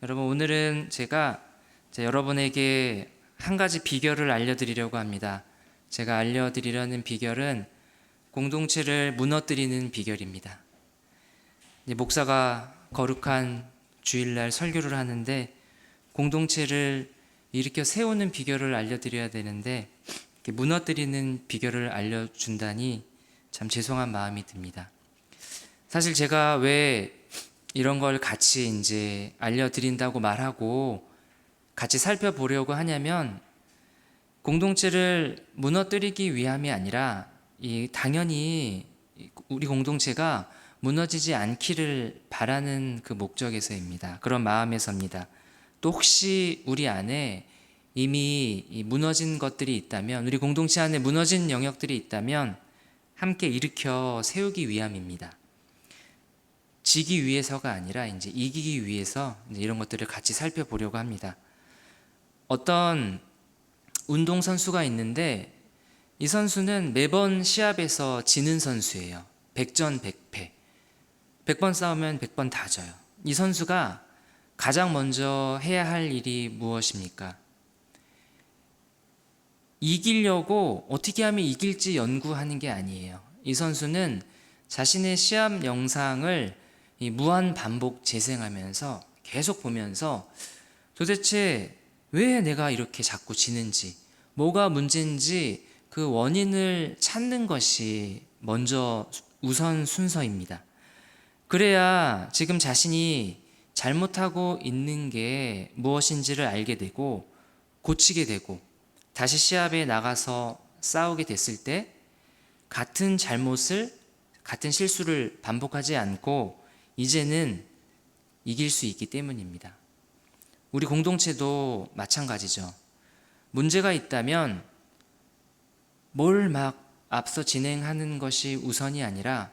여러분, 오늘은 제가 여러분에게 한 가지 비결을 알려드리려고 합니다. 제가 알려드리려는 비결은 공동체를 무너뜨리는 비결입니다. 목사가 거룩한 주일날 설교를 하는데 공동체를 일으켜 세우는 비결을 알려드려야 되는데 무너뜨리는 비결을 알려준다니 참 죄송한 마음이 듭니다. 사실 제가 왜 이런 걸 같이 이제 알려드린다고 말하고 같이 살펴보려고 하냐면, 공동체를 무너뜨리기 위함이 아니라 당연히 우리 공동체가 무너지지 않기를 바라는 그 목적에서입니다. 그런 마음에서입니다. 또 혹시 우리 안에 이미 무너진 것들이 있다면, 우리 공동체 안에 무너진 영역들이 있다면 함께 일으켜 세우기 위함입니다. 지기 위해서가 아니라 이제 이기기 위해서 이제 이런 것들을 같이 살펴보려고 합니다. 어떤 운동선수가 있는데 이 선수는 매번 시합에서 지는 선수예요. 100전 100패. 100번 싸우면 100번 다 져요. 이 선수가 가장 먼저 해야 할 일이 무엇입니까? 이기려고 어떻게 하면 이길지 연구하는 게 아니에요. 이 선수는 자신의 시합 영상을 무한 반복 재생하면서 계속 보면서 도대체 왜 내가 이렇게 자꾸 지는지, 뭐가 문제인지 그 원인을 찾는 것이 먼저 우선 순서입니다. 그래야 지금 자신이 잘못하고 있는 게 무엇인지를 알게 되고 고치게 되고 다시 시합에 나가서 싸우게 됐을 때 같은 실수를 반복하지 않고 이제는 이길 수 있기 때문입니다. 우리 공동체도 마찬가지죠. 문제가 있다면 뭘 막 앞서 진행하는 것이 우선이 아니라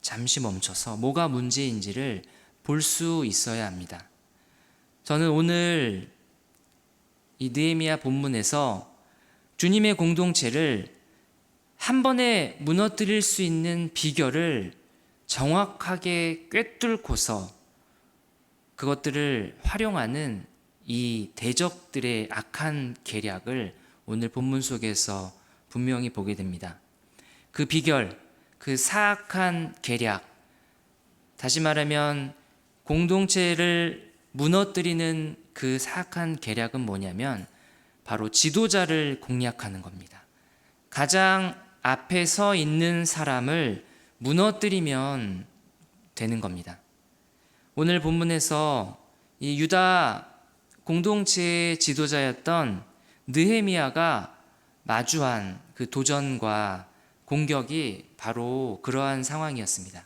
잠시 멈춰서 뭐가 문제인지를 볼 수 있어야 합니다. 저는 오늘 이 느헤미야 본문에서 주님의 공동체를 한 번에 무너뜨릴 수 있는 비결을 정확하게 꿰뚫고서 그것들을 활용하는 이 대적들의 악한 계략을 오늘 본문 속에서 분명히 보게 됩니다. 그 비결, 그 사악한 계략, 다시 말하면 공동체를 무너뜨리는 그 사악한 계략은 뭐냐면 바로 지도자를 공략하는 겁니다. 가장 앞에 서 있는 사람을 무너뜨리면 되는 겁니다. 오늘 본문에서 이 유다 공동체의 지도자였던 느헤미야가 마주한 그 도전과 공격이 바로 그러한 상황이었습니다.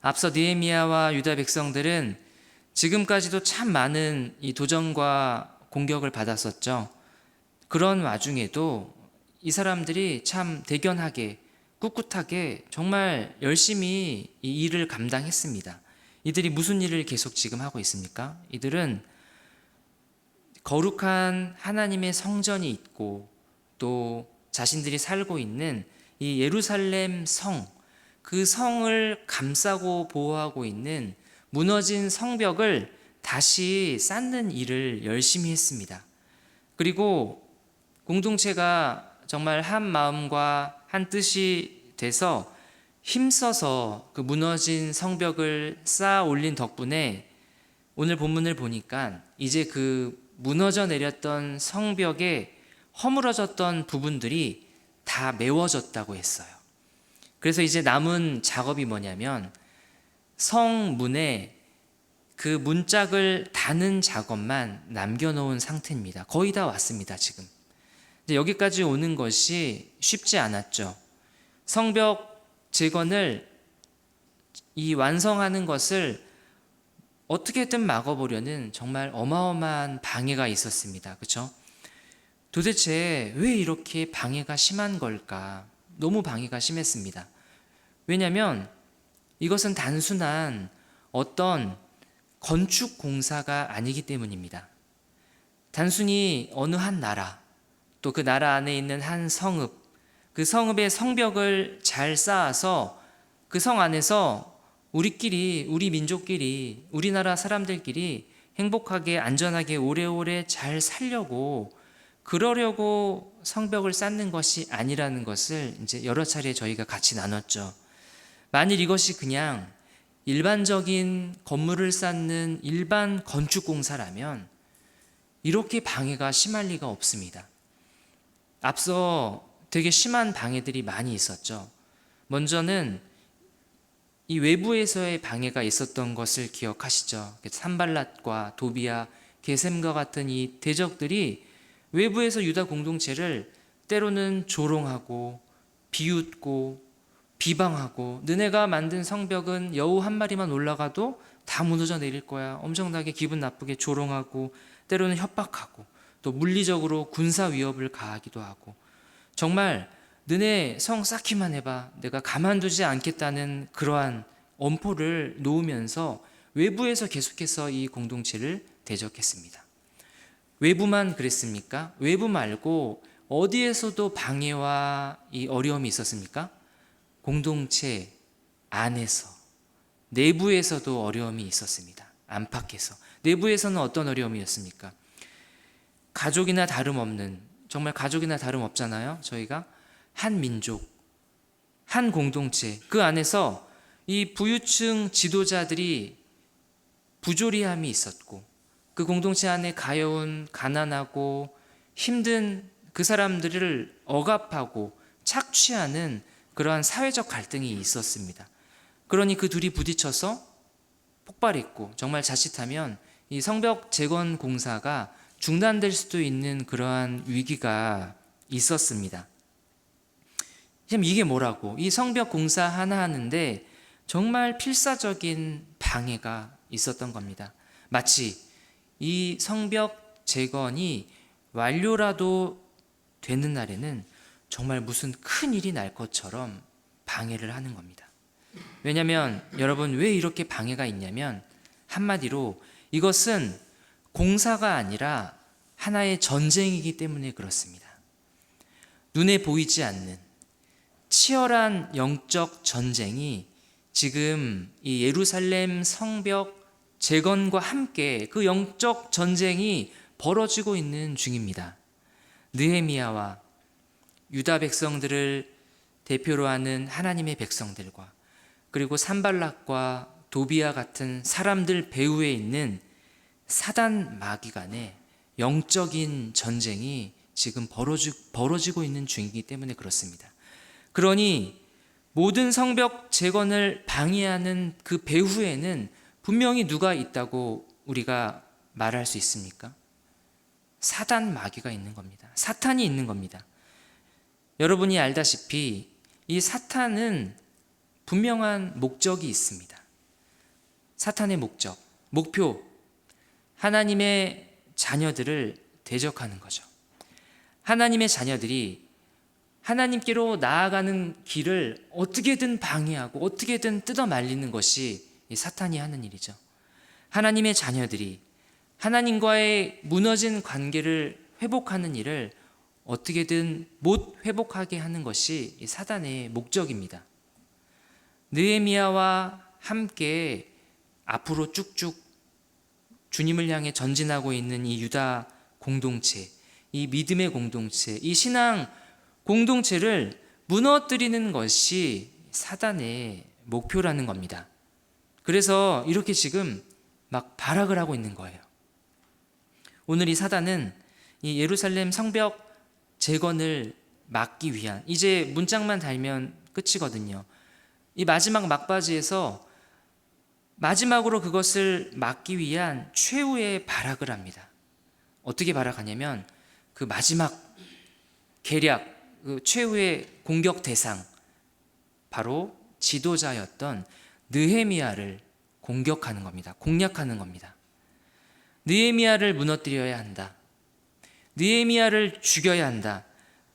앞서 느헤미야와 유다 백성들은 지금까지도 참 많은 이 도전과 공격을 받았었죠. 그런 와중에도 이 사람들이 참 대견하게 꿋꿋하게 정말 열심히 이 일을 감당했습니다. 이들이 무슨 일을 계속 지금 하고 있습니까? 이들은 거룩한 하나님의 성전이 있고 또 자신들이 살고 있는 이 예루살렘 성, 그 성을 감싸고 보호하고 있는 무너진 성벽을 다시 쌓는 일을 열심히 했습니다. 그리고 공동체가 정말 한 마음과 한 뜻이 돼서 힘써서 그 무너진 성벽을 쌓아 올린 덕분에 오늘 본문을 보니까 이제 그 무너져 내렸던 성벽에 허물어졌던 부분들이 다 메워졌다고 했어요. 그래서 이제 남은 작업이 뭐냐면 성문에 그 문짝을 다는 작업만 남겨놓은 상태입니다. 거의 다 왔습니다, 지금. 이제 여기까지 오는 것이 쉽지 않았죠. 성벽 재건을 완성하는 것을 어떻게든 막아보려는 정말 어마어마한 방해가 있었습니다. 그렇죠? 도대체 왜 이렇게 방해가 심한 걸까? 너무 방해가 심했습니다. 왜냐하면 이것은 단순한 어떤 건축 공사가 아니기 때문입니다. 단순히 어느 한 나라, 또 그 나라 안에 있는 한 성읍, 그 성읍의 성벽을 잘 쌓아서 그 성 안에서 우리끼리, 우리 민족끼리, 우리나라 사람들끼리 행복하게 안전하게 오래오래 잘 살려고 그러려고 성벽을 쌓는 것이 아니라는 것을 이제 여러 차례 저희가 같이 나눴죠. 만일 이것이 그냥 일반적인 건물을 쌓는 일반 건축공사라면 이렇게 방해가 심할 리가 없습니다. 앞서 되게 심한 방해들이 많이 있었죠. 먼저는 이 외부에서의 방해가 있었던 것을 기억하시죠. 산발랏과 도비아, 게셈과 같은 이 대적들이 외부에서 유다 공동체를 때로는 조롱하고 비웃고 비방하고, 너네가 만든 성벽은 여우 한 마리만 올라가도 다 무너져 내릴 거야, 엄청나게 기분 나쁘게 조롱하고 때로는 협박하고 또 물리적으로 군사 위협을 가하기도 하고, 정말 너네 성 쌓기만 해봐, 내가 가만두지 않겠다는 그러한 엄포를 놓으면서 외부에서 계속해서 이 공동체를 대적했습니다. 외부만 그랬습니까? 외부 말고 어디에서도 방해와 이 어려움이 있었습니까? 공동체 안에서, 내부에서도 어려움이 있었습니다. 안팎에서. 내부에서는 어떤 어려움이었습니까? 가족이나 다름없는, 정말 가족이나 다름없잖아요. 저희가 한 민족, 한 공동체, 그 안에서 이 부유층 지도자들이 부조리함이 있었고, 그 공동체 안에 가여운 가난하고 힘든 그 사람들을 억압하고 착취하는 그러한 사회적 갈등이 있었습니다. 그러니 그 둘이 부딪혀서 폭발했고, 정말 자칫하면 이 성벽 재건 공사가 중단될 수도 있는 그러한 위기가 있었습니다. 지금 이게 뭐라고? 이 성벽 공사 하나 하는데 정말 필사적인 방해가 있었던 겁니다. 마치 이 성벽 재건이 완료라도 되는 날에는 정말 무슨 큰 일이 날 것처럼 방해를 하는 겁니다. 왜냐하면 여러분, 왜 이렇게 방해가 있냐면, 한마디로 이것은 공사가 아니라 하나의 전쟁이기 때문에 그렇습니다. 눈에 보이지 않는 치열한 영적 전쟁이 지금 이 예루살렘 성벽 재건과 함께 그 영적 전쟁이 벌어지고 있는 중입니다. 느헤미야와 유다 백성들을 대표로 하는 하나님의 백성들과, 그리고 산발락과 도비아 같은 사람들 배후에 있는 사단 마귀 간의 영적인 전쟁이 지금 벌어지고 있는 중이기 때문에 그렇습니다. 그러니 모든 성벽 재건을 방해하는 그 배후에는 분명히 누가 있다고 우리가 말할 수 있습니까? 사단 마귀가 있는 겁니다. 사탄이 있는 겁니다. 여러분이 알다시피 이 사탄은 분명한 목적이 있습니다. 사탄의 목표, 하나님의 자녀들을 대적하는 거죠. 하나님의 자녀들이 하나님께로 나아가는 길을 어떻게든 방해하고 어떻게든 뜯어 말리는 것이 이 사탄이 하는 일이죠. 하나님의 자녀들이 하나님과의 무너진 관계를 회복하는 일을 어떻게든 못 회복하게 하는 것이 이 사단의 목적입니다. 느헤미야와 함께 앞으로 쭉쭉 주님을 향해 전진하고 있는 이 유다 공동체, 이 믿음의 공동체, 이 신앙 공동체를 무너뜨리는 것이 사단의 목표라는 겁니다. 그래서 이렇게 지금 막 발악을 하고 있는 거예요. 오늘 이 사단은 이 예루살렘 성벽 재건을 막기 위한, 이제 문짝만 달면 끝이거든요. 이 마지막 막바지에서 마지막으로 그것을 막기 위한 최후의 발악을 합니다. 어떻게 발악하냐면, 그 마지막 계략, 그 최후의 공격 대상, 바로 지도자였던 느헤미야를 공격하는 겁니다. 공략하는 겁니다. 느헤미야를 무너뜨려야 한다. 느헤미야를 죽여야 한다.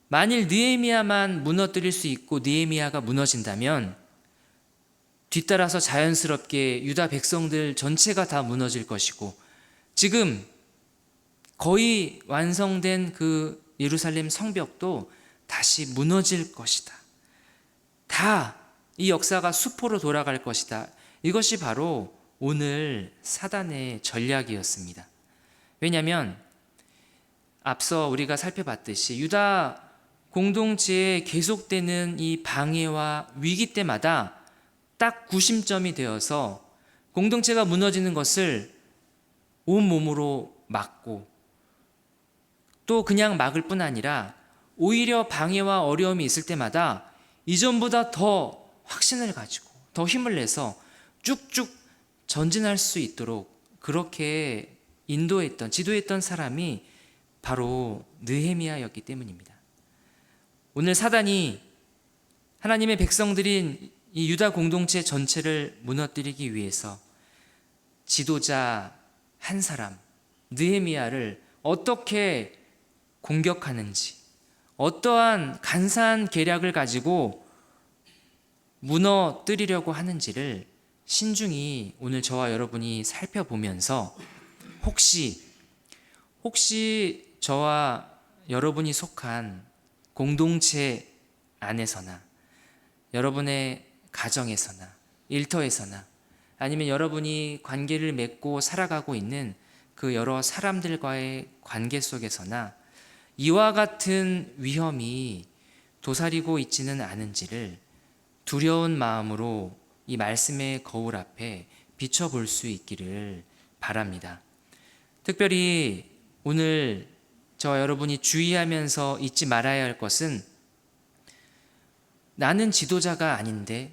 만일 느헤미야만 무너뜨릴 수 있고 느헤미야가 무너진다면 뒤따라서 자연스럽게 유다 백성들 전체가 다 무너질 것이고, 지금 거의 완성된 그 예루살렘 성벽도 다시 무너질 것이다. 다 이 역사가 수포로 돌아갈 것이다. 이것이 바로 오늘 사단의 전략이었습니다. 왜냐하면 앞서 우리가 살펴봤듯이 유다 공동체에 계속되는 이 방해와 위기 때마다 딱 구심점이 되어서 공동체가 무너지는 것을 온몸으로 막고, 또 그냥 막을 뿐 아니라 오히려 방해와 어려움이 있을 때마다 이전보다 더 확신을 가지고 더 힘을 내서 쭉쭉 전진할 수 있도록 그렇게 인도했던, 지도했던 사람이 바로 느헤미야였기 때문입니다. 오늘 사단이 하나님의 백성들인 이 유다 공동체 전체를 무너뜨리기 위해서 지도자 한 사람 느헤미야를 어떻게 공격하는지, 어떠한 간사한 계략을 가지고 무너뜨리려고 하는지를 신중히 오늘 저와 여러분이 살펴보면서 혹시 저와 여러분이 속한 공동체 안에서나 여러분의 가정에서나 일터에서나 아니면 여러분이 관계를 맺고 살아가고 있는 그 여러 사람들과의 관계 속에서나 이와 같은 위험이 도사리고 있지는 않은지를 두려운 마음으로 이 말씀의 거울 앞에 비춰볼 수 있기를 바랍니다. 특별히 오늘 저와 여러분이 주의하면서 잊지 말아야 할 것은 나는 지도자가 아닌데,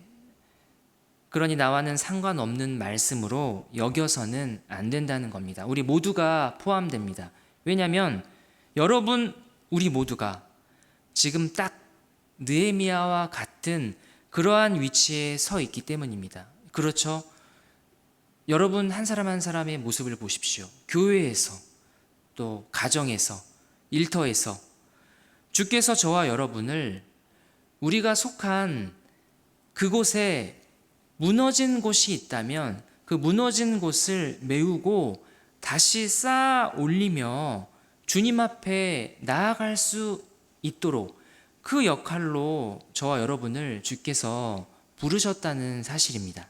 그러니 나와는 상관없는 말씀으로 여겨서는 안 된다는 겁니다. 우리 모두가 포함됩니다. 왜냐하면 여러분, 우리 모두가 지금 딱 느헤미야와 같은 그러한 위치에 서 있기 때문입니다. 그렇죠? 여러분 한 사람 한 사람의 모습을 보십시오. 교회에서, 또 가정에서, 일터에서 주께서 저와 여러분을 우리가 속한 그곳에 무너진 곳이 있다면 그 무너진 곳을 메우고 다시 쌓아 올리며 주님 앞에 나아갈 수 있도록 그 역할로 저와 여러분을 주께서 부르셨다는 사실입니다.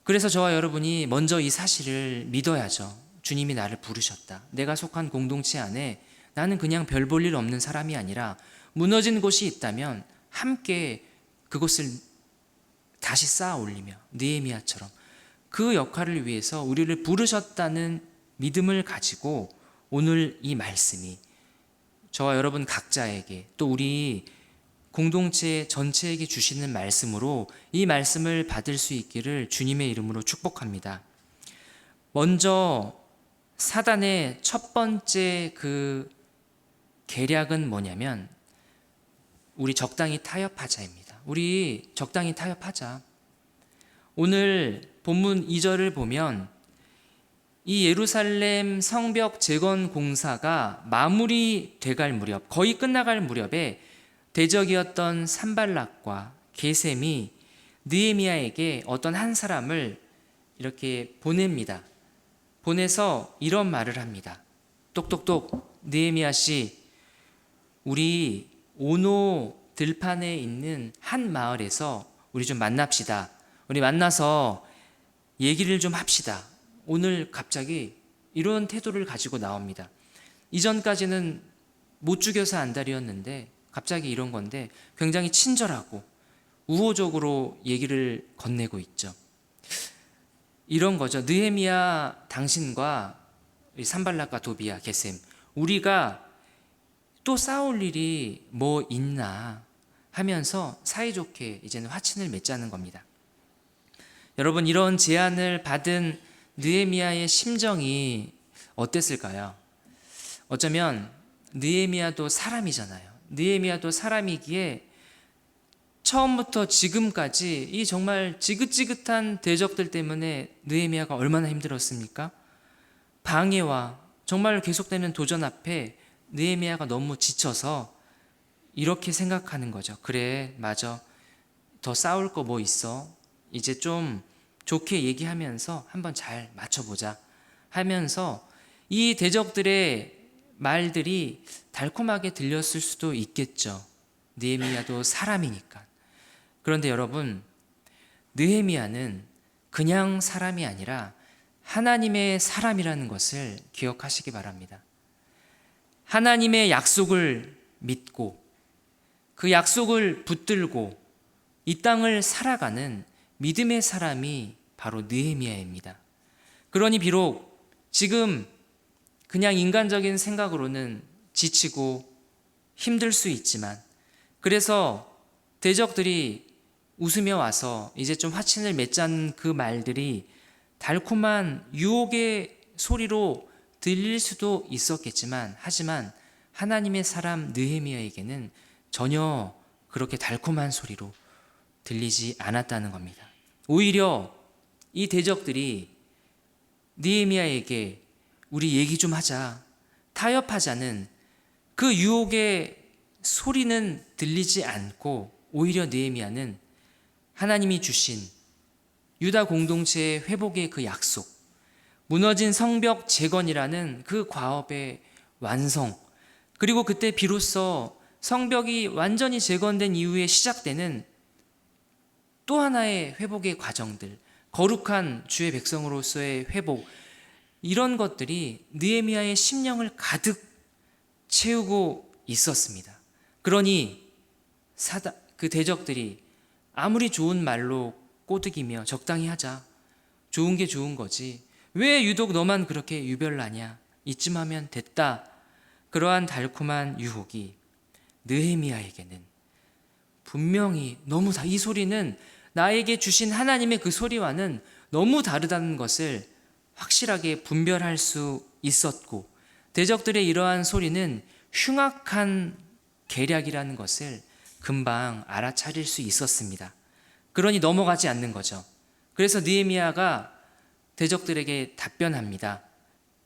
그래서 저와 여러분이 먼저 이 사실을 믿어야죠. 주님이 나를 부르셨다. 내가 속한 공동체 안에 나는 그냥 별 볼 일 없는 사람이 아니라 무너진 곳이 있다면 함께 그곳을 다시 쌓아 올리며 느헤미야처럼 그 역할을 위해서 우리를 부르셨다는 믿음을 가지고 오늘 이 말씀이 저와 여러분 각자에게, 또 우리 공동체 전체에게 주시는 말씀으로 이 말씀을 받을 수 있기를 주님의 이름으로 축복합니다. 먼저 사단의 첫 번째 그 계략은 뭐냐면 우리 적당히 타협하자입니다. 우리 적당히 타협하자. 오늘 본문 2절을 보면 이 예루살렘 성벽 재건 공사가 마무리 돼갈 무렵, 거의 끝나갈 무렵에 대적이었던 산발락과 게셈이 느헤미야에게 어떤 한 사람을 이렇게 보냅니다. 보내서 이런 말을 합니다. 똑똑똑, 느헤미야 씨, 우리 오노 들판에 있는 한 마을에서 우리 좀 만납시다. 우리 만나서 얘기를 좀 합시다. 오늘 갑자기 이런 태도를 가지고 나옵니다. 이전까지는 못 죽여서 안달이었는데 갑자기 이런 건데 굉장히 친절하고 우호적으로 얘기를 건네고 있죠. 이런 거죠. 느헤미야, 당신과 산발락과 도비야, 게셈, 우리가 또 싸울 일이 뭐 있나 하면서 사이좋게 이제는 화친을 맺자는 겁니다. 여러분, 이런 제안을 받은 느헤미야의 심정이 어땠을까요? 어쩌면 느헤미야도 사람이잖아요. 느헤미야도 사람이기에 처음부터 지금까지 이 정말 지긋지긋한 대적들 때문에 느헤미야가 얼마나 힘들었습니까? 방해와 정말 계속되는 도전 앞에 느헤미야가 너무 지쳐서 이렇게 생각하는 거죠. 그래, 맞아. 더 싸울 거 뭐 있어? 이제 좀 좋게 얘기하면서 한번 잘 맞춰보자 하면서 이 대적들의 말들이 달콤하게 들렸을 수도 있겠죠. 느헤미야도 사람이니까. 그런데 여러분, 느헤미야는 그냥 사람이 아니라 하나님의 사람이라는 것을 기억하시기 바랍니다. 하나님의 약속을 믿고 그 약속을 붙들고 이 땅을 살아가는 믿음의 사람이 바로 느헤미야입니다. 그러니 비록 지금 그냥 인간적인 생각으로는 지치고 힘들 수 있지만, 그래서 대적들이 웃으며 와서 이제 좀 화친을 맺자는 그 말들이 달콤한 유혹의 소리로 들릴 수도 있었겠지만, 하지만 하나님의 사람 느헤미야에게는 전혀 그렇게 달콤한 소리로 들리지 않았다는 겁니다. 오히려 이 대적들이 느헤미야에게 우리 얘기 좀 하자, 타협하자는 그 유혹의 소리는 들리지 않고, 오히려 느헤미야는 하나님이 주신 유다 공동체의 회복의 그 약속, 무너진 성벽 재건이라는 그 과업의 완성, 그리고 그때 비로소 성벽이 완전히 재건된 이후에 시작되는 또 하나의 회복의 과정들, 거룩한 주의 백성으로서의 회복, 이런 것들이 느헤미야의 심령을 가득 채우고 있었습니다. 그러니 그 대적들이 아무리 좋은 말로 꼬드기며 적당히 하자, 좋은 게 좋은 거지, 왜 유독 너만 그렇게 유별나냐, 이쯤 하면 됐다, 그러한 달콤한 유혹이 느헤미야에게는 분명히 너무 이 소리는 나에게 주신 하나님의 그 소리와는 너무 다르다는 것을 확실하게 분별할 수 있었고, 대적들의 이러한 소리는 흉악한 계략이라는 것을 금방 알아차릴 수 있었습니다. 그러니 넘어가지 않는 거죠. 그래서 느헤미야가 대적들에게 답변합니다.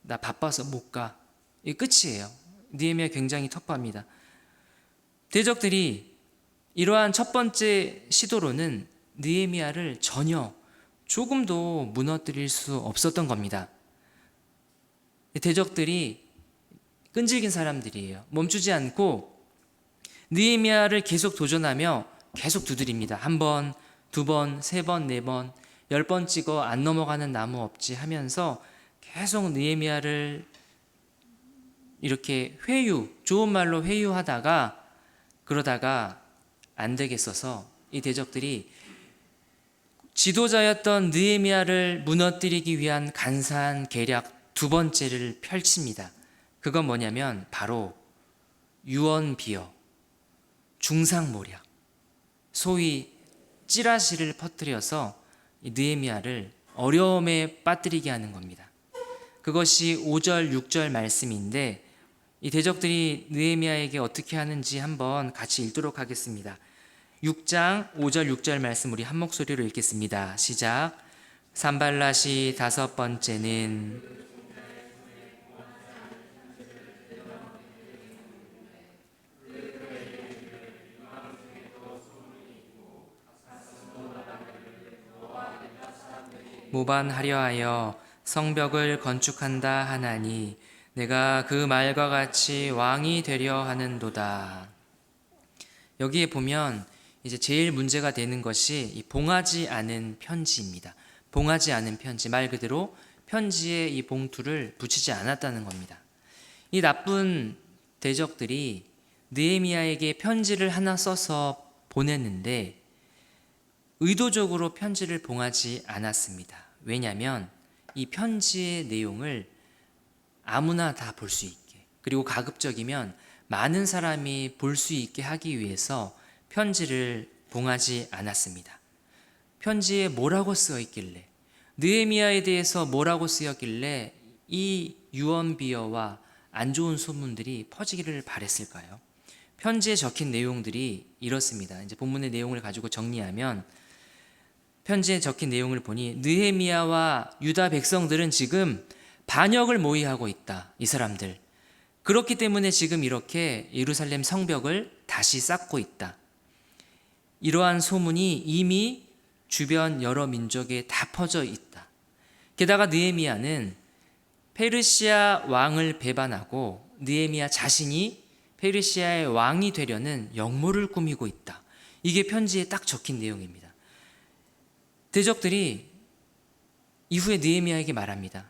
나 바빠서 못 가. 이게 끝이에요. 느헤미야 굉장히 터프합니다. 대적들이 이러한 첫 번째 시도로는 느헤미야를 전혀 조금도 무너뜨릴 수 없었던 겁니다. 대적들이 끈질긴 사람들이에요. 멈추지 않고 느헤미야를 계속 도전하며 계속 두드립니다. 한 번, 두 번, 세 번, 네 번, 10번 찍어 안 넘어가는 나무 없지 하면서 계속 느헤미야를 이렇게 좋은 말로 회유하다가, 그러다가 안 되겠어서 이 대적들이 지도자였던 느헤미야를 무너뜨리기 위한 간사한 계략 두 번째를 펼칩니다. 그건 뭐냐면 바로 유언비어, 중상모략, 소위 찌라시를 퍼뜨려서 느헤미야를 어려움에 빠뜨리게 하는 겁니다. 그것이 5절, 6절 말씀인데, 이 대적들이 느헤미야에게 어떻게 하는지 한번 같이 읽도록 하겠습니다. 6장 5절, 6절 말씀 우리 한 목소리로 읽겠습니다. 시작. 산발랏이 다섯 번째는 모반하려 하여 성벽을 건축한다 하나니 내가 그 말과 같이 왕이 되려 하는도다. 여기에 보면 이제 제일 문제가 되는 것이 이 봉하지 않은 편지입니다. 봉하지 않은 편지, 말 그대로 편지에 이 봉투를 붙이지 않았다는 겁니다. 이 나쁜 대적들이 느헤미야에게 편지를 하나 써서 보냈는데 의도적으로 편지를 봉하지 않았습니다. 왜냐하면 이 편지의 내용을 아무나 다 볼 수 있게, 그리고 가급적이면 많은 사람이 볼 수 있게 하기 위해서 편지를 봉하지 않았습니다. 편지에 뭐라고 쓰여 있길래, 느헤미야에 대해서 뭐라고 쓰였길래 이 유언비어와 안 좋은 소문들이 퍼지기를 바랬을까요? 편지에 적힌 내용들이 이렇습니다. 이제 본문의 내용을 가지고 정리하면, 편지에 적힌 내용을 보니 느헤미야와 유다 백성들은 지금 반역을 모의하고 있다. 이 사람들. 그렇기 때문에 지금 이렇게 예루살렘 성벽을 다시 쌓고 있다. 이러한 소문이 이미 주변 여러 민족에 다 퍼져 있다. 게다가 느헤미야는 페르시아 왕을 배반하고 느헤미야 자신이 페르시아의 왕이 되려는 역모를 꾸미고 있다. 이게 편지에 딱 적힌 내용입니다. 대적들이 이후에 느헤미야에게 말합니다.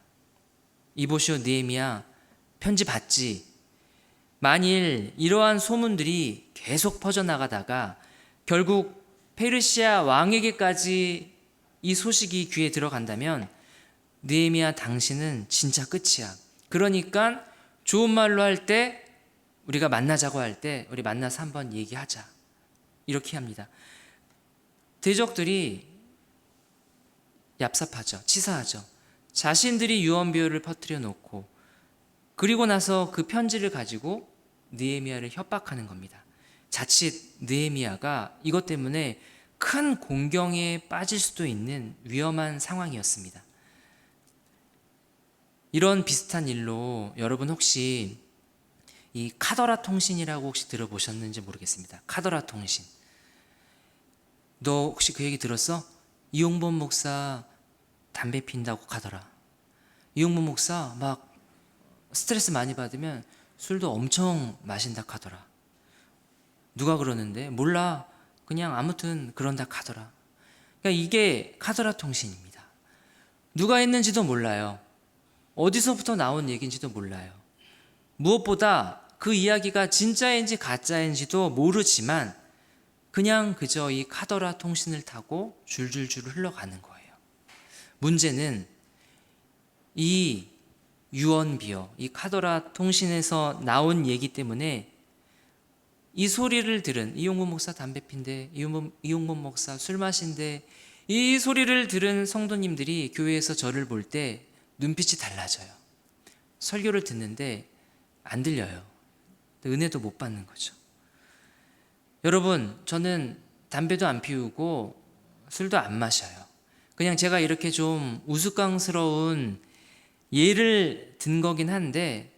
이보시오 느헤미야, 편지 받지? 만일 이러한 소문들이 계속 퍼져나가다가 결국 페르시아 왕에게까지 이 소식이 귀에 들어간다면 느헤미야, 당신은 진짜 끝이야. 그러니까 좋은 말로 할 때, 우리가 만나자고 할 때 우리 만나서 한번 얘기하자, 이렇게 합니다. 대적들이 얍삽하죠. 치사하죠. 자신들이 유언비어를 퍼뜨려 놓고 그리고 나서 그 편지를 가지고 느헤미야를 협박하는 겁니다. 자칫 느헤미야가 이것 때문에 큰 공경에 빠질 수도 있는 위험한 상황이었습니다. 이런 비슷한 일로 여러분 혹시 이 카더라 통신이라고 혹시 들어보셨는지 모르겠습니다. 카더라 통신. 너 혹시 그 얘기 들었어? 이용범 목사 담배 핀다고 가더라. 이용범 목사 막 스트레스 많이 받으면 술도 엄청 마신다 카더라. 누가 그러는데? 몰라. 그냥 아무튼 그런다 카더라. 그러니까 이게 카더라 통신입니다. 누가 했는지도 몰라요. 어디서부터 나온 얘기인지도 몰라요. 무엇보다 그 이야기가 진짜인지 가짜인지도 모르지만 그냥 그저 이 카더라 통신을 타고 줄줄줄 흘러가는 거예요. 문제는 이 유언비어, 이 카더라 통신에서 나온 얘기 때문에 이 소리를 들은 이용범 목사 담배 핀대, 이용범 목사 술 마신대, 이 소리를 들은 성도님들이 교회에서 저를 볼 때 눈빛이 달라져요. 설교를 듣는데 안 들려요. 은혜도 못 받는 거죠. 여러분, 저는 담배도 안 피우고 술도 안 마셔요. 그냥 제가 이렇게 좀 우스꽝스러운 예를 든 거긴 한데,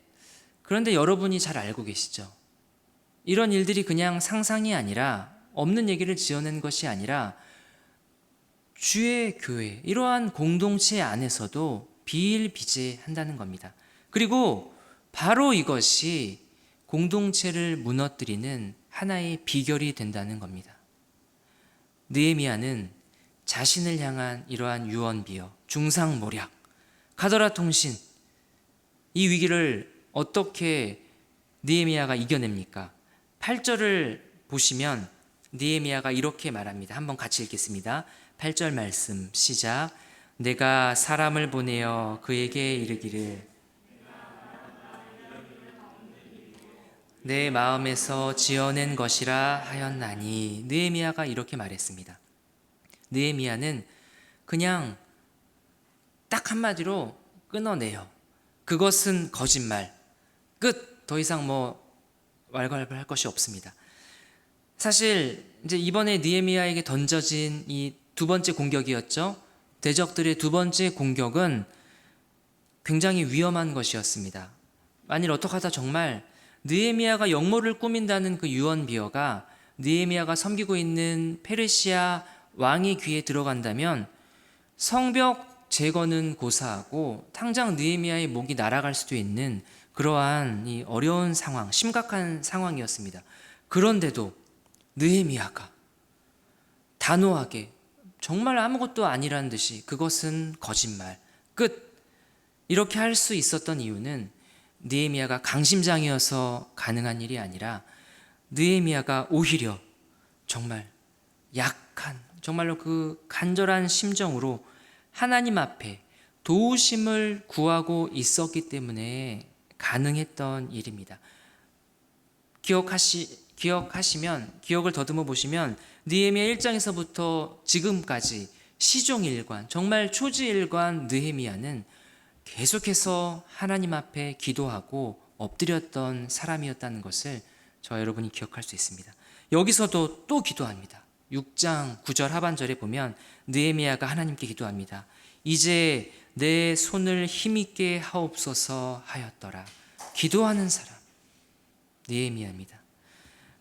그런데 여러분이 잘 알고 계시죠? 이런 일들이 그냥 상상이 아니라, 없는 얘기를 지어낸 것이 아니라 주의 교회, 이러한 공동체 안에서도 비일비재한다는 겁니다. 그리고 바로 이것이 공동체를 무너뜨리는 하나의 비결이 된다는 겁니다. 느헤미야는 자신을 향한 이러한 유언비어, 중상모략, 카더라 통신, 이 위기를 어떻게 느헤미야가 이겨냅니까? 8절을 보시면 느헤미야가 이렇게 말합니다. 한번 같이 읽겠습니다. 8절 말씀 시작. 내가 사람을 보내어 그에게 이르기를 내 마음에서 지어낸 것이라 하였나니. 느헤미야가 이렇게 말했습니다. 느헤미야는 그냥 딱 한마디로 끊어내요. 그것은 거짓말. 끝. 더 이상 뭐 왈가왈부할 할 것이 없습니다. 사실 이제 이번에 느헤미야에게 던져진 이 두 번째 공격이었죠. 대적들의 두 번째 공격은 굉장히 위험한 것이었습니다. 만일 어떻게 하다 정말 느헤미야가 역모를 꾸민다는 그 유언비어가 느헤미야가 섬기고 있는 페르시아 왕의 귀에 들어간다면 성벽 제거는 고사하고 당장 느헤미야의 목이 날아갈 수도 있는 그러한 이 어려운 상황, 심각한 상황이었습니다. 그런데도 느헤미야가 단호하게 정말 아무것도 아니라는 듯이 그것은 거짓말, 끝, 이렇게 할 수 있었던 이유는 느헤미야가 강심장이어서 가능한 일이 아니라 느헤미야가 오히려 정말 약한, 정말로 그 간절한 심정으로 하나님 앞에 도우심을 구하고 있었기 때문에 가능했던 일입니다. 기억하시면, 기억을 더듬어 보시면 느헤미야 1장에서부터 지금까지 시종일관, 정말 초지일관 느헤미야는 계속해서 하나님 앞에 기도하고 엎드렸던 사람이었다는 것을 저와 여러분이 기억할 수 있습니다. 여기서도 또 기도합니다. 6장 9절 하반절에 보면 느헤미야가 하나님께 기도합니다. 이제 내 손을 힘있게 하옵소서 하였더라. 기도하는 사람 느헤미야입니다.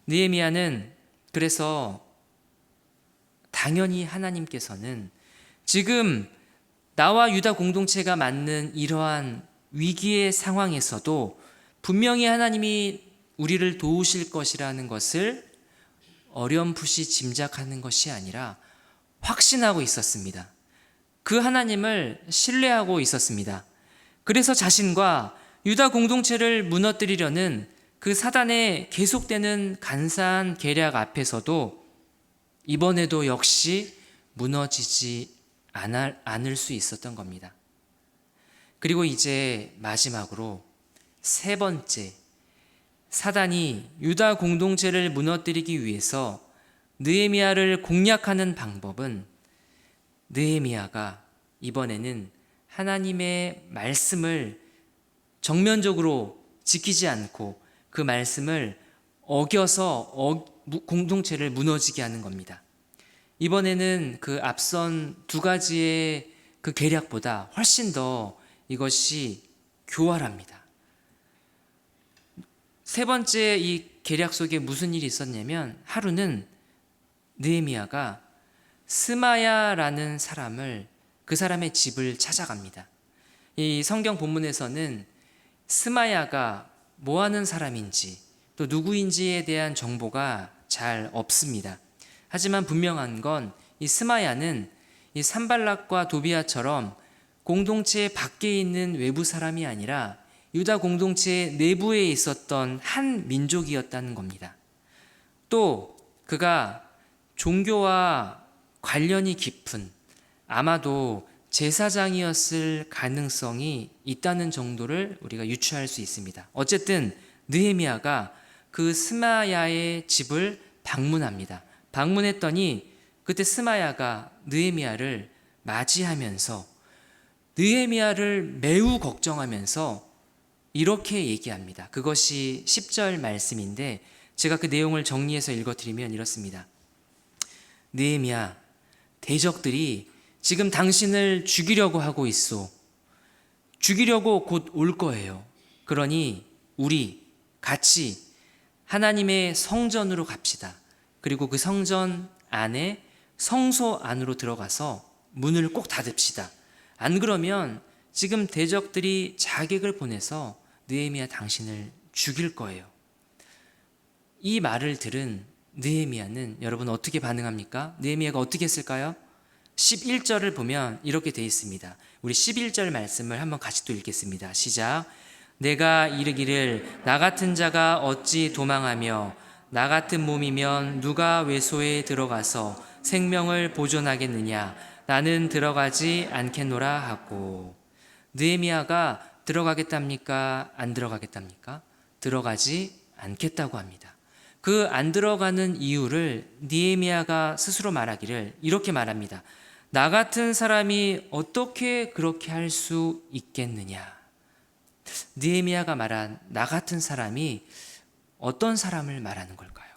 느헤미야는 그래서 당연히 하나님께서는 지금 나와 유다 공동체가 맞는 이러한 위기의 상황에서도 분명히 하나님이 우리를 도우실 것이라는 것을 어렴풋이 짐작하는 것이 아니라 확신하고 있었습니다. 그 하나님을 신뢰하고 있었습니다. 그래서 자신과 유다 공동체를 무너뜨리려는 그 사단의 계속되는 간사한 계략 앞에서도 이번에도 역시 무너지지 않을 수 있었던 겁니다. 그리고 이제 마지막으로 세 번째, 사단이 유다 공동체를 무너뜨리기 위해서 느헤미야를 공략하는 방법은 느헤미야가 이번에는 하나님의 말씀을 정면적으로 지키지 않고 그 말씀을 어겨서 공동체를 무너지게 하는 겁니다. 이번에는 그 앞선 두 가지의 그 계략보다 훨씬 더 이것이 교활합니다. 세 번째 이 계략 속에 무슨 일이 있었냐면, 하루는 느헤미야가 스마야라는 사람을, 그 사람의 집을 찾아갑니다. 이 성경 본문에서는 스마야가 뭐 하는 사람인지 또 누구인지에 대한 정보가 잘 없습니다. 하지만 분명한 건 이 스마야는 이 산발락과 도비아처럼 공동체 밖에 있는 외부 사람이 아니라 유다 공동체 내부에 있었던 한 민족이었다는 겁니다. 또 그가 종교와 관련이 깊은, 아마도 제사장이었을 가능성이 있다는 정도를 우리가 유추할 수 있습니다. 어쨌든 느헤미야가 그 스마야의 집을 방문합니다. 방문했더니 그때 스마야가 느헤미야를 맞이하면서 느헤미야를 매우 걱정하면서 이렇게 얘기합니다. 그것이 10절 말씀인데 제가 그 내용을 정리해서 읽어드리면 이렇습니다. 느헤미야, 대적들이 지금 당신을 죽이려고 하고 있소. 죽이려고 곧 올 거예요. 그러니 우리 같이 하나님의 성전으로 갑시다. 그리고 그 성전 안에 성소 안으로 들어가서 문을 꼭 닫읍시다. 안 그러면 지금 대적들이 자객을 보내서 느헤미야 당신을 죽일 거예요. 이 말을 들은 느헤미야는 여러분 어떻게 반응합니까? 느헤미야가 어떻게 했을까요? 11절을 보면 이렇게 되어 있습니다. 우리 11절 말씀을 한번 같이 또 읽겠습니다. 시작. 내가 이르기를 나 같은 자가 어찌 도망하며 나 같은 몸이면 누가 외소에 들어가서 생명을 보존하겠느냐. 나는 들어가지 않겠노라 하고. 느헤미야가 들어가겠답니까? 안 들어가겠답니까? 들어가지 않겠다고 합니다. 그 안 들어가는 이유를 느헤미야가 스스로 말하기를 이렇게 말합니다. 나 같은 사람이 어떻게 그렇게 할 수 있겠느냐. 느헤미야가 말한 나 같은 사람이 어떤 사람을 말하는 걸까요?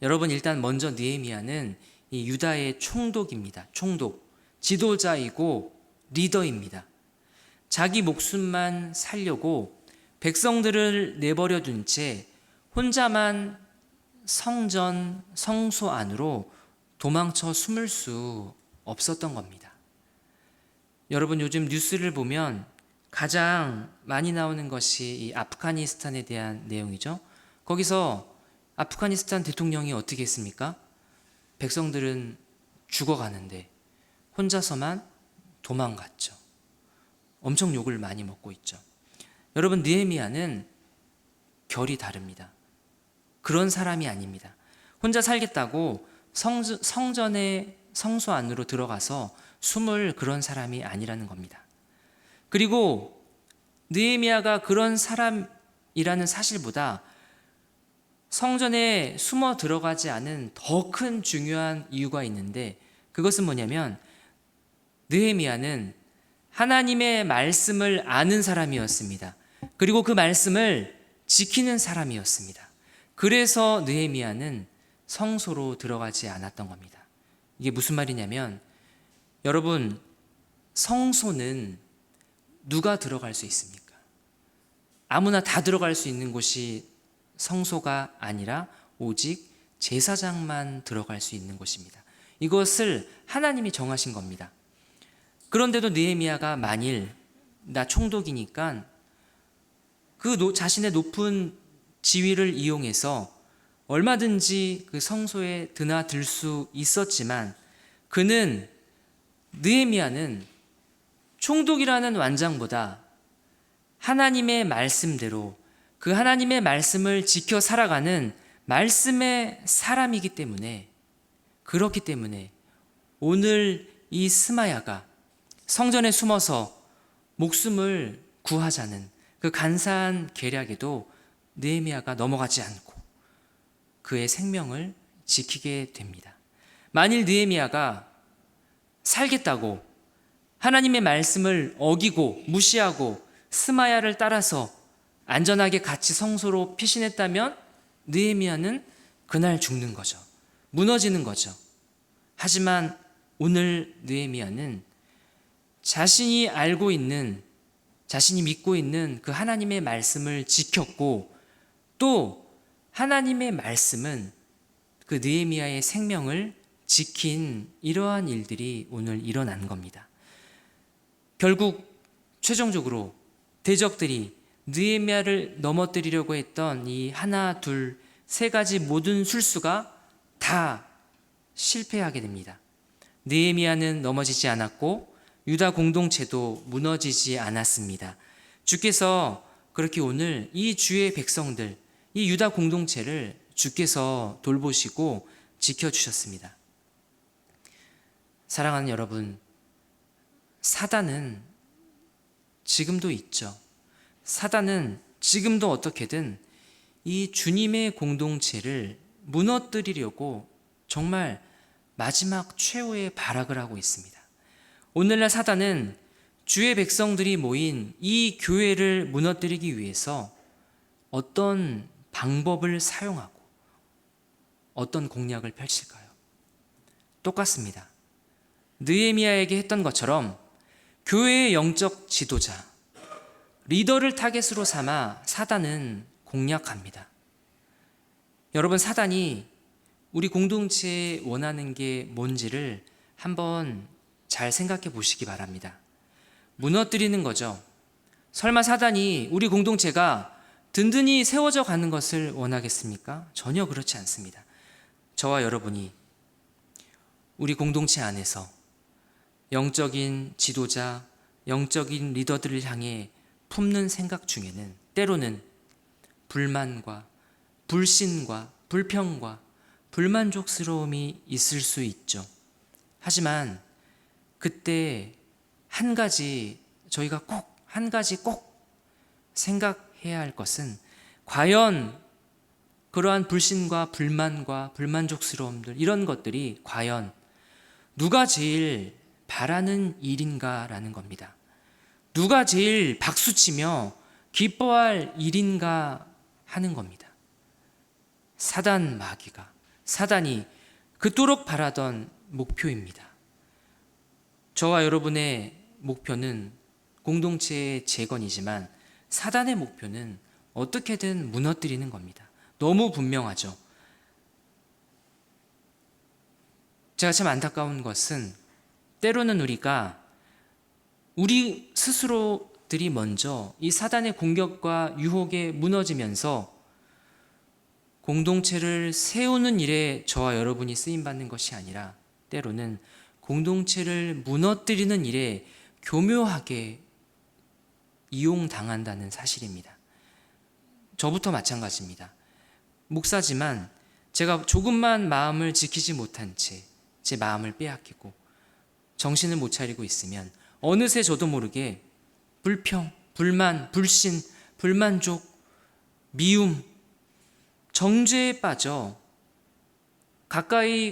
여러분, 일단 먼저 느헤미야는 이 유다의 총독입니다. 총독, 지도자이고 리더입니다. 자기 목숨만 살려고 백성들을 내버려 둔 채 혼자만 성전, 성소 안으로 도망쳐 숨을 수 없었던 겁니다. 여러분, 요즘 뉴스를 보면 가장 많이 나오는 것이 이 아프가니스탄에 대한 내용이죠. 거기서 아프가니스탄 대통령이 어떻게 했습니까? 백성들은 죽어가는데 혼자서만 도망갔죠. 엄청 욕을 많이 먹고 있죠. 여러분, 느헤미야는 결이 다릅니다. 그런 사람이 아닙니다. 혼자 살겠다고 성전의 성소 안으로 들어가서 숨을 그런 사람이 아니라는 겁니다. 그리고 느헤미야가 그런 사람이라는 사실보다 성전에 숨어 들어가지 않은 더 큰 중요한 이유가 있는데, 그것은 뭐냐면 느헤미야는 하나님의 말씀을 아는 사람이었습니다. 그리고 그 말씀을 지키는 사람이었습니다. 그래서 느헤미야는 성소로 들어가지 않았던 겁니다. 이게 무슨 말이냐면, 여러분, 성소는 누가 들어갈 수 있습니까? 아무나 다 들어갈 수 있는 곳이 성소가 아니라 오직 제사장만 들어갈 수 있는 곳입니다. 이것을 하나님이 정하신 겁니다. 그런데도 느헤미야가 만일 나 총독이니까 그 자신의 높은 지위를 이용해서 얼마든지 그 성소에 드나들 수 있었지만, 그는 느헤미야는 총독이라는 완장보다 하나님의 말씀대로 그 하나님의 말씀을 지켜 살아가는 말씀의 사람이기 때문에, 그렇기 때문에 오늘 이 스마야가 성전에 숨어서 목숨을 구하자는 그 간사한 계략에도 느헤미야가 넘어가지 않고 그의 생명을 지키게 됩니다. 만일 느헤미야가 살겠다고 하나님의 말씀을 어기고 무시하고 스마야를 따라서 안전하게 같이 성소로 피신했다면 느헤미야는 그날 죽는 거죠. 무너지는 거죠. 하지만 오늘 느헤미야는 자신이 알고 있는, 자신이 믿고 있는 그 하나님의 말씀을 지켰고, 또 하나님의 말씀은 그 느헤미야의 생명을 지킨 이러한 일들이 오늘 일어난 겁니다. 결국 최종적으로 대적들이 느헤미야를 넘어뜨리려고 했던 이 하나, 둘, 세 가지 모든 술수가 다 실패하게 됩니다. 느헤미야는 넘어지지 않았고 유다 공동체도 무너지지 않았습니다. 주께서 그렇게 오늘 이 주의 백성들, 이 유다 공동체를 주께서 돌보시고 지켜주셨습니다. 사랑하는 여러분, 사단은 지금도 있죠. 사단은 지금도 어떻게든 이 주님의 공동체를 무너뜨리려고 정말 마지막 최후의 발악을 하고 있습니다. 오늘날 사단은 주의 백성들이 모인 이 교회를 무너뜨리기 위해서 어떤 방법을 사용하고 어떤 공략을 펼칠까요? 똑같습니다. 느헤미야에게 했던 것처럼 교회의 영적 지도자, 리더를 타겟으로 삼아 사단은 공략합니다. 여러분, 사단이 우리 공동체에 원하는 게 뭔지를 한번 잘 생각해 보시기 바랍니다. 무너뜨리는 거죠. 설마 사단이 우리 공동체가 든든히 세워져 가는 것을 원하겠습니까? 전혀 그렇지 않습니다. 저와 여러분이 우리 공동체 안에서 영적인 지도자, 영적인 리더들을 향해 품는 생각 중에는 때로는 불만과 불신과 불평과 불만족스러움이 있을 수 있죠. 하지만 그때 한 가지 꼭 생각해야 할 것은, 과연 그러한 불신과 불만과 불만족스러움들, 이런 것들이 과연 누가 제일 바라는 일인가라는 겁니다. 누가 제일 박수치며 기뻐할 일인가 하는 겁니다. 사단 마귀가, 사단이 그토록 바라던 목표입니다. 저와 여러분의 목표는 공동체의 재건이지만 사단의 목표는 어떻게든 무너뜨리는 겁니다. 너무 분명하죠. 제가 참 안타까운 것은 때로는 우리 스스로들이 먼저 이 사단의 공격과 유혹에 무너지면서 공동체를 세우는 일에 저와 여러분이 쓰임받는 것이 아니라 때로는 공동체를 무너뜨리는 일에 교묘하게 이용당한다는 사실입니다. 저부터 마찬가지입니다. 목사지만 제가 조금만 마음을 지키지 못한 채 제 마음을 빼앗기고 정신을 못 차리고 있으면 어느새 저도 모르게 불평, 불만, 불신, 불만족, 미움, 정죄에 빠져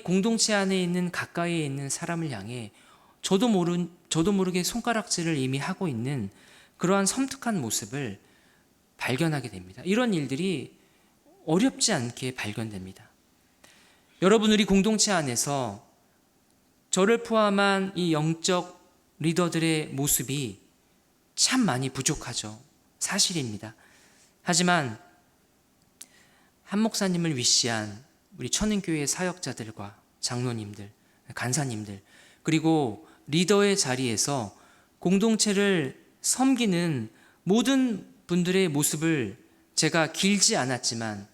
공동체 안에 있는 가까이에 있는 사람을 향해 저도 모르게 손가락질을 이미 하고 있는 그러한 섬뜩한 모습을 발견하게 됩니다. 이런 일들이 어렵지 않게 발견됩니다. 여러분, 우리 공동체 안에서 저를 포함한 이 영적 리더들의 모습이 참 많이 부족하죠. 사실입니다. 하지만 한 목사님을 위시한 우리 천은교회 사역자들과 장로님들, 간사님들, 그리고 리더의 자리에서 공동체를 섬기는 모든 분들의 모습을 제가 길지 않았지만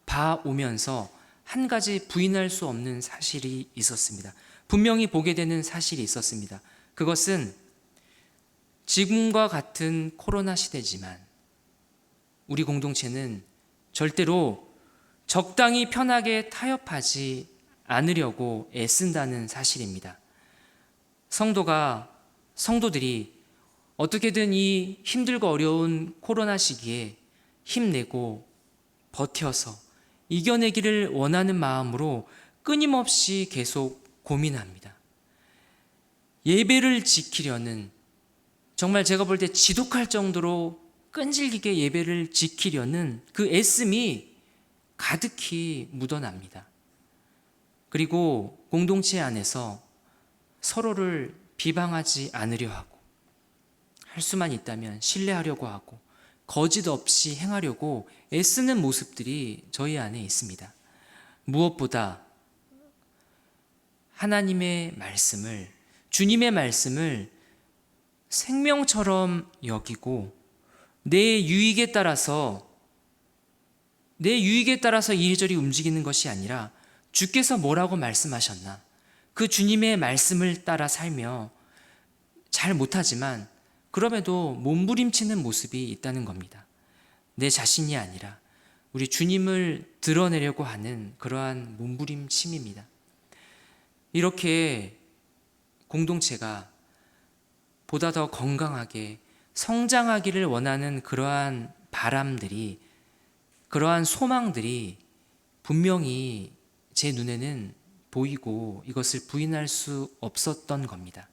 봐오면서 한 가지 부인할 수 없는 사실이 있었습니다. 분명히 보게 되는 사실이 있었습니다. 그것은 지금과 같은 코로나 시대지만 우리 공동체는 절대로 적당히 편하게 타협하지 않으려고 애쓴다는 사실입니다. 성도들이 어떻게든 이 힘들고 어려운 코로나 시기에 힘내고 버텨서 이겨내기를 원하는 마음으로 끊임없이 계속 고민합니다. 예배를 지키려는, 정말 제가 볼 때 지독할 정도로 끈질기게 예배를 지키려는 그 애씀이 가득히 묻어납니다. 그리고 공동체 안에서 서로를 비방하지 않으려 하고, 할 수만 있다면 신뢰하려고 하고, 거짓 없이 행하려고 애쓰는 모습들이 저희 안에 있습니다. 무엇보다 하나님의 말씀을, 주님의 말씀을 생명처럼 여기고 내 유익에 따라서 이리저리 움직이는 것이 아니라 주께서 뭐라고 말씀하셨나, 그 주님의 말씀을 따라 살며 잘 못하지만 그럼에도 몸부림치는 모습이 있다는 겁니다. 내 자신이 아니라 우리 주님을 드러내려고 하는 그러한 몸부림침입니다. 이렇게 공동체가 보다 더 건강하게 성장하기를 원하는 그러한 바람들이, 그러한 소망들이 분명히 제 눈에는 보이고 이것을 부인할 수 없었던 겁니다.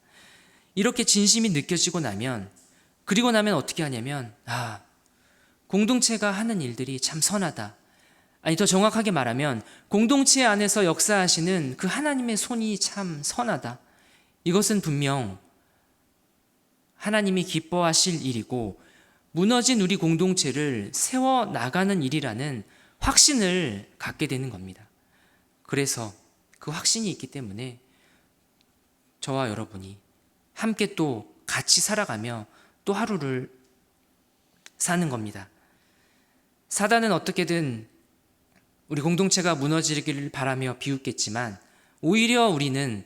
이렇게 진심이 느껴지고 나면, 그리고 나면 어떻게 하냐면, 공동체가 하는 일들이 참 선하다. 아니, 더 정확하게 말하면 공동체 안에서 역사하시는 그 하나님의 손이 참 선하다. 이것은 분명 하나님이 기뻐하실 일이고 무너진 우리 공동체를 세워나가는 일이라는 확신을 갖게 되는 겁니다. 그래서 그 확신이 있기 때문에 저와 여러분이 함께 또 같이 살아가며 또 하루를 사는 겁니다. 사단은 어떻게든 우리 공동체가 무너지기를 바라며 비웃겠지만 오히려 우리는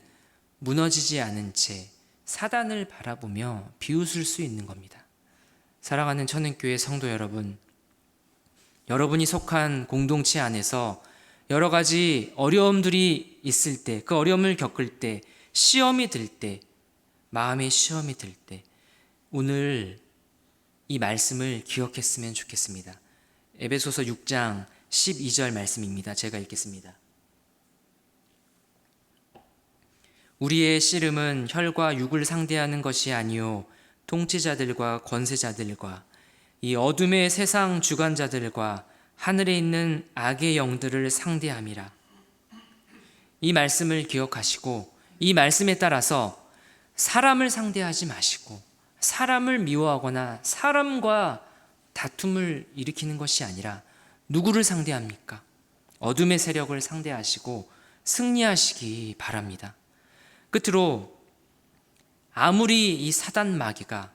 무너지지 않은 채 사단을 바라보며 비웃을 수 있는 겁니다. 사랑하는 천은교회 성도 여러분, 여러분이 속한 공동체 안에서 여러 가지 어려움들이 있을 때, 그 어려움을 겪을 때, 시험이 들 때, 마음의 시험이 들 때, 오늘 이 말씀을 기억했으면 좋겠습니다. 에베소서 6장 12절 말씀입니다. 제가 읽겠습니다. 우리의 씨름은 혈과 육을 상대하는 것이 아니요 통치자들과 권세자들과 이 어둠의 세상 주관자들과 하늘에 있는 악의 영들을 상대함이라. 이 말씀을 기억하시고 이 말씀에 따라서 사람을 상대하지 마시고 사람을 미워하거나 사람과 다툼을 일으키는 것이 아니라 누구를 상대합니까? 어둠의 세력을 상대하시고 승리하시기 바랍니다. 끝으로 아무리 이 사단 마귀가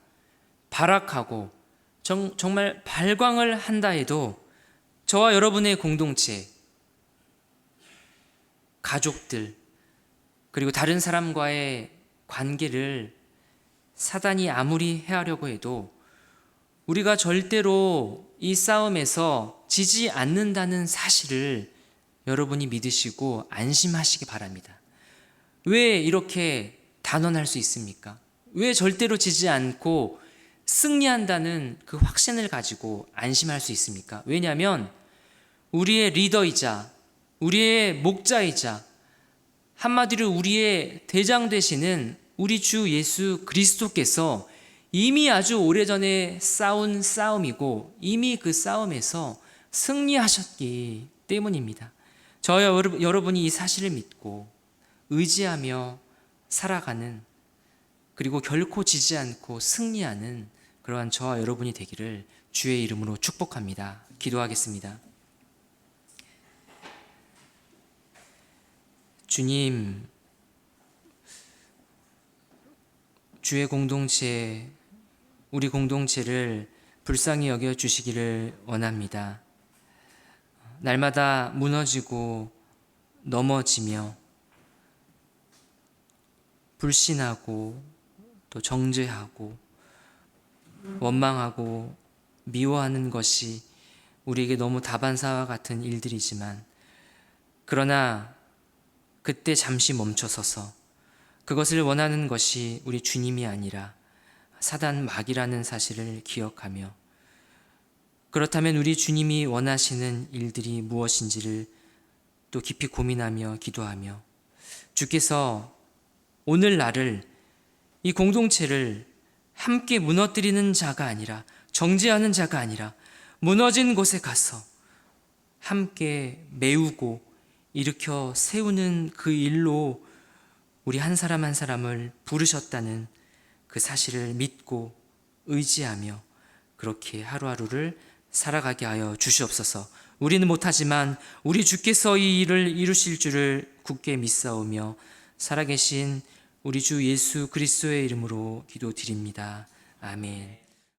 발악하고 정말 발광을 한다 해도 저와 여러분의 공동체, 가족들, 그리고 다른 사람과의 관계를 사단이 아무리 해하려고 해도 우리가 절대로 이 싸움에서 지지 않는다는 사실을 여러분이 믿으시고 안심하시기 바랍니다. 왜 이렇게 단언할 수 있습니까? 왜 절대로 지지 않고 승리한다는 그 확신을 가지고 안심할 수 있습니까? 왜냐하면 우리의 리더이자 우리의 목자이자 한마디로 우리의 대장 되시는 우리 주 예수 그리스도께서 이미 아주 오래전에 싸운 싸움이고 이미 그 싸움에서 승리하셨기 때문입니다. 저와 여러분이 이 사실을 믿고 의지하며 살아가는, 그리고 결코 지지 않고 승리하는 그러한 저와 여러분이 되기를 주의 이름으로 축복합니다. 기도하겠습니다. 주님, 주의 공동체, 우리 공동체를 불쌍히 여겨 주시기를 원합니다. 날마다 무너지고 넘어지며 불신하고 또 정죄하고 원망하고 미워하는 것이 우리에게 너무 다반사와 같은 일들이지만, 그러나 그때 잠시 멈춰서서 그것을 원하는 것이 우리 주님이 아니라 사단 마귀라는 사실을 기억하며, 그렇다면 우리 주님이 원하시는 일들이 무엇인지를 또 깊이 고민하며 기도하며, 주께서 오늘 나를, 이 공동체를 함께 무너뜨리는 자가 아니라, 정죄하는 자가 아니라 무너진 곳에 가서 함께 메우고 일으켜 세우는 그 일로 우리 한 사람 한 사람을 부르셨다는 그 사실을 믿고 의지하며 그렇게 하루하루를 살아가게 하여 주시옵소서. 우리는 못하지만 우리 주께서 이 일을 이루실 줄을 굳게 믿사오며 살아계신 우리 주 예수 그리스도의 이름으로 기도드립니다. 아멘.